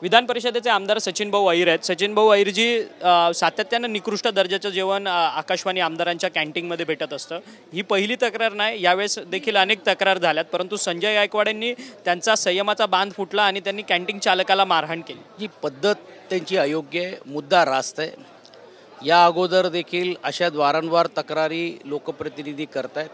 विधान परिषदेचे आमदार सचिन भाऊ अहिर आहेत। सचिन भाऊ अहिरजी सातत्याने निकृष्ट दर्जाचं जेवण आकाशवाणी आमदारांच्या कॅन्टीनमध्ये भेटत असतं। ही पहिली तक्रार नाही, यावेळेस देखील अनेक तक्रार झाल्यात, परंतु संजय गायकवाड यांनी त्यांचा संयमाचा बांध फुटला आणि त्यांनी कॅन्टीन चालकाला मारहाण केली। ही पद्धत त्यांची अयोग्य आहे, मुद्दा रास्त आहे। या अगोदर देखील अशा वारंवार तक्रारी लोकप्रतिनिधी करतायत,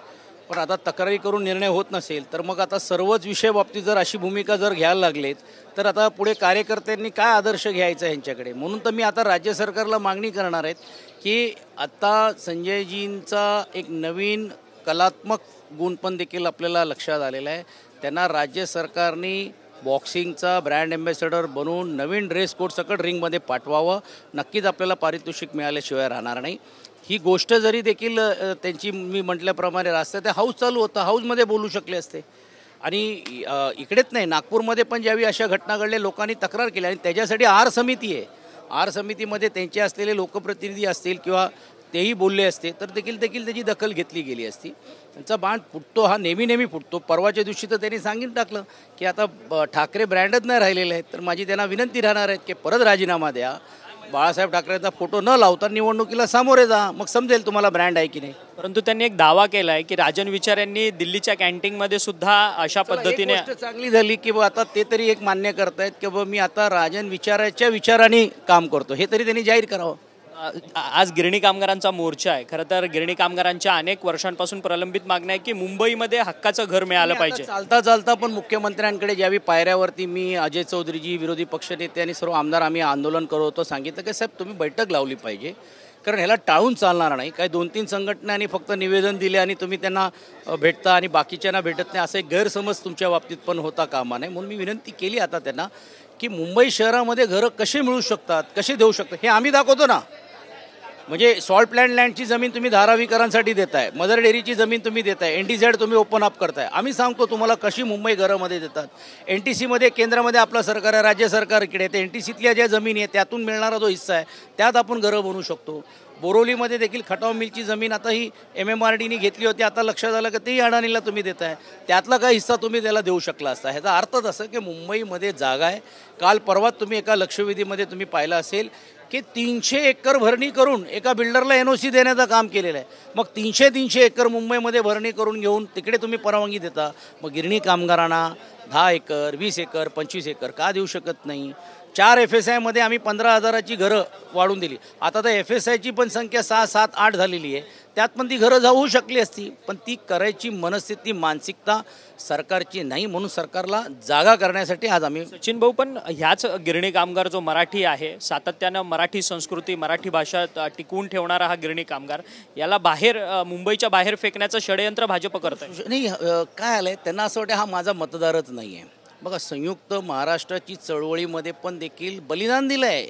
पण आता तक्रारी करून निर्णय होत नसेल तर मग आता सर्वच विषय बाबतीत जर अशी भूमिका जर घ्यायला लागलेत तर आता पुढे कार्यकर्त्यांनी काय आदर्श घ्यायचा यांच्याकडे। म्हणून तर मी आता राज्य सरकारला मागणी करणार आहे की आता संजयजींचा एक नवीन कलात्मक गुण पण देखील आपल्याला लक्षात आलेला आहे। त्यांना राज्य सरकारने बॉक्सिंगचा ब्रँड ॲम्बॅसेडर बनवून नवीन ड्रेस कोड सकट रिंगमध्ये पाठवावं। नक्कीच आपल्याला पारितोषिक मिळाल्याशिवाय राहणार नाही। ही गोष्ट जरी देखील त्यांची मी म्हटल्याप्रमाणे रास्ता त्या हाऊस चालू होता, हाऊसमध्ये बोलू शकले असते। आणि इकडेच नाही, नागपूरमध्ये पण ज्यावेळी अशा घटना घडल्या लोकांनी तक्रार केली आणि त्याच्यासाठी आर समिती आहे। आर समितीमध्ये त्यांचे असलेले लोकप्रतिनिधी असतील किंवा तेही बोलले असते तर देखील त्याची दखल घेतली गेली असती। त्यांचा बांध फुटतो, हा नेहमी फुटतो। परवाच्या दिवशी तर त्यांनी सांगून टाकलं की आता ठाकरे ब्रँडच नाही राहिलेले आहेत, तर माझी त्यांना विनंती राहणार आहे की परत राजीनामा द्या, बाळासाहेब ठाकरेंचा फोटो न लावता निवडणुकीला सामोरे जा, मग समजेल तुम्हाला ब्रँड आहे की नाही। परंतु त्यांनी एक दावा केला आहे की राजन विचार यांनी दिल्लीच्या कॅन्टीनमध्ये सुद्धा अशा पद्धतीने चांगली झाली की आता ते तरी एक मान्य करतायत की मी आता राजन विचाराच्या विचाराने काम करतो, हे तरी त्यांनी जाहीर करावं। आज गिरणी कामगारांचा मोर्चा आहे। खरं तर गिरणी कामगारांच्या अनेक वर्षांपासून प्रलंबित मागण्या आहे की मुंबईमध्ये हक्काचं घर मिळालं पाहिजे। चालता पण मुख्यमंत्र्यांकडे ज्यावेळी पायऱ्यावरती मी अजय चौधरीजी विरोधी पक्षनेते आणि सर्व आमदार आम्ही आंदोलन करत होतो, सांगितलं की साहेब तुम्ही बैठक लावली पाहिजे, कारण ह्याला टाळून चालणार नाही। काही 2-3 संघटनांनी फक्त निवेदन दिले आणि तुम्ही त्यांना भेटता आणि बाकीच्यांना भेटत नाही, असा एक गैरसमज तुमच्या बाबतीत पण होता कामा नये। म्हणून मी विनंती केली आता त्यांना की मुंबई शहरामध्ये घरं कसे मिळू शकतात, कसे देऊ शकतात हे आम्ही दाखवतो ना। म्हणजे सॉल्ट प्लॅन्ट लँडची जमीन तुम्ही धारावीकरांसाठी देताय, मदर डेअरीची जमीन तुम्ही देताय, NTZ तुम्ही ओपन अप करताय। आम्ही सांगतो तुम्हाला कशी मुंबई घरामध्ये देतात। NTCमध्ये केंद्रामध्ये आपलं सरकार आहे, राज्य सरकार इकडे आहे, NTCतल्या ज्या जमीन आहे त्यातून मिळणारा जो हिस्सा आहे त्यात आपण घरं बनवू शकतो। बोरोलीमध्ये देखील खटाव मिलची जमीन आता ही MMRDने घेतली होती, आता लक्षात आलं की तेही अडाणीला तुम्ही देताय, त्यातला काही हिस्सा तुम्ही त्याला देऊ शकला असता। ह्याचा अर्थच असं की मुंबईमध्ये जागा आहे। काल परवा तुम्ही एका लक्षवेधीमध्ये तुम्ही पाहिलं असेल की 300 एकर भरणी करून एका बिल्डरला NOC देण्याचं काम केलेलं आहे। मग 300 एकर मुंबईमध्ये भरणी करून घेऊन तिकडे तुम्ही परवानगी देता, मग गिरणी कामगारांना 10 एकर 20 एकर 25 एकर का देऊ शकत नाही। 4 FSIमध्ये आम्ही 15,000ची घरं वाढवून दिली, आता तर FSIची पण संख्या 6, 7, 8 झालेली आहे, त्यात पण ती घरं जाऊ शकली असती, पण ती करायची मनस्थिती मानसिकता सरकारची नाही। म्हणून सरकारला जागा करण्यासाठी आज आम्ही सचिन भाऊ, पण ह्याच गिरणी कामगार जो मराठी आहे, सातत्यानं मराठी संस्कृती मराठी भाषा टिकवून ठेवणारा हा गिरणी कामगार, याला बाहेर मुंबईच्या बाहेर फेकण्याचं षडयंत्र भाजप करत आहे। नाही, काय आलंय त्यांना असं वाटतं हा माझा मतदारच नाही आहे। बघा, संयुक्त महाराष्ट्राची चळवळीमध्ये पण देखील बलिदान दिलं आहे,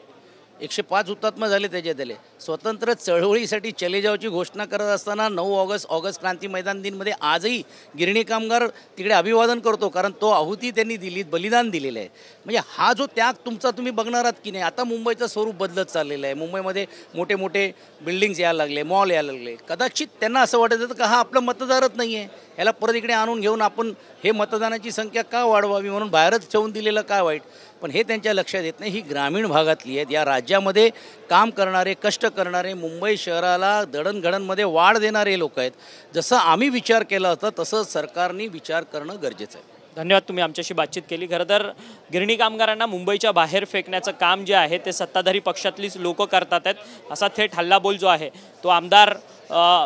105 हुतात्मा झाले त्याच्यातले। स्वतंत्र चळवळीसाठी चले जावची घोषणा करत असताना 9 ऑगस्ट क्रांती मैदान दिनमध्ये आजही गिरणी कामगार तिकडे अभिवादन करतो, कारण तो आहुती त्यांनी दिली, बलिदान दिलेलं आहे। म्हणजे हा जो त्याग तुमचा तुम्ही बघणार आहात की नाही। आता मुंबईचं स्वरूप बदलत चाललेलं आहे, मुंबईमध्ये मोठे मोठे बिल्डिंग्स यायला लागले, मॉल यायला लागले। कदाचित त्यांना असं वाटत होतं का हा आपलं मतदारच नाही आहे, ह्याला परत इकडे आणून घेऊन आपण हे मतदानाची संख्या का वाढवावी म्हणून बाहेरच ठेवून दिलेलं काय वाईट, पण हे त्यांच्या लक्षात येत नाही। ही ग्रामीण भागातली आहेत, या राज्यामध्ये काम करणारे कष्ट करणारे मुंबई शहराला दळणघडणमध्ये वाढ देणारे लोक आहेत। जसं आम्ही विचार केला होता तसं सरकारने विचार करणं गरजेचं आहे। धन्यवाद, तुम्ही आमच्याशी बातचीत केली। खरं तर गिरणी कामगारांना मुंबईच्या बाहेर फेकण्याचं काम जे आहे ते सत्ताधारी पक्षातलीच लोक करतात आहेत, असा थेट हल्लाबोल जो आहे तो आमदार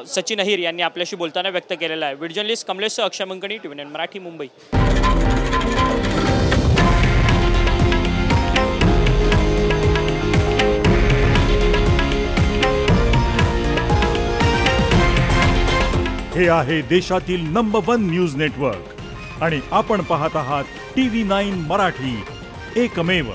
सचिन अहिर यांनी आपल्याशी बोलताना व्यक्त केलेला आहे। व्हिडिओ जर्नलिस्ट कमलेश अक्षय मंकणी, TVN मराठी, मुंबई। हे आहे देशातील नंबर 1 न्यूज नेटवर्क आणि आपण पाहत आहात TV9 मराठी, एकमेव।